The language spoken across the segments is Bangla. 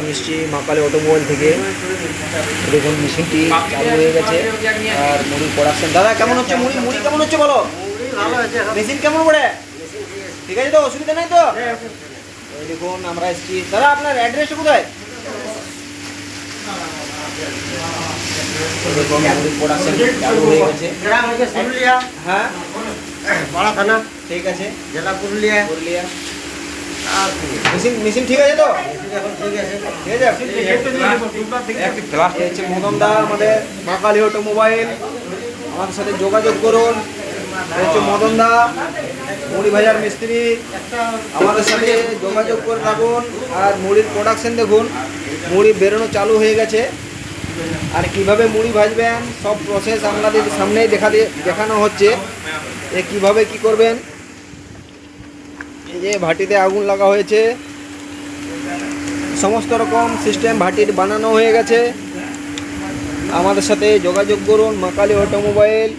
আমি এসেছি মা কালী অটোমোবাইল থেকে। দেখুন মেশিনটি চালু হয়ে গেছে আর মুড়ি প্রোডাকশন। দাদা কেমন হচ্ছে মুড়ি? মুড়ি কেমন হচ্ছে বলো? মেশিন কেমন পড়ে? ঠিক আছে তো, অসুবিধা নেই তো? এই দেখুন আমরা এসেছি। দাদা আপনার অ্যাড্রেসটা কোথায়? দেখুন মুড়ি প্রোডাকশন চালু হয়ে গেছে। হ্যাঁ, পাড়া থানা, ঠিক আছে, জেলা পুরুলিয়া। পুরুলিয়া। মেশিন ঠিক আছে তো? এখন ঠিক আছে। ঠিক আছে। এই হচ্ছে মদন দা, আমাদের মা কালী অটোমোবাইল। আমাদের সাথে যোগাযোগ করুন। এই হচ্ছে মদন দা, মুড়ি ভাজার মিস্ত্রি। আমাদের সাথে যোগাযোগ করে রাখুন। আর মুড়ির প্রোডাকশন দেখুন, মুড়ি বেরোনো চালু হয়ে গেছে। আর কিভাবে মুড়ি ভাজবেন সব প্রসেস আপনাদের সামনেই দেখানো হচ্ছে। কিভাবে কি করবেন। এই যে ভাটিতে আগুন লাগা হয়েছে, সমস্ত রকম সিস্টেম ভাটির বানানো হয়ে গেছে। আমাদের সাথে যোগাযোগ করুন মা কালী অটোমোবাইল।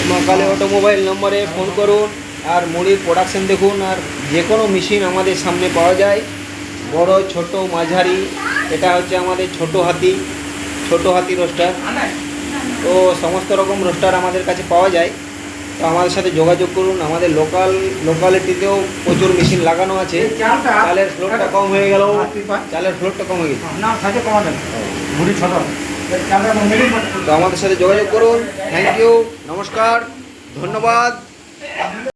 মা কালী অটোমোবাইল নম্বরে ফোন করুন। আর মুড়ির প্রোডাকশন দেখুন। আর যে কোনো মেশিন আমাদের সামনে পাওয়া যায়, বড় ছোট মাঝারি। এটা হচ্ছে আমাদের ছোট হাতি রোস্টার। তো সমস্ত রকম রোস্টার আমাদের কাছে পাওয়া যায়। তো আমাদের সাথে যোগাযোগ করুন। আমাদের লোকালিটিতেও প্রচুর মেশিন লাগানো আছে। চালের ফ্লোরটা কম হয়ে গেল, তো আমাদের সাথে যোগাযোগ করুন। থ্যাংক ইউ, নমস্কার, ধন্যবাদ।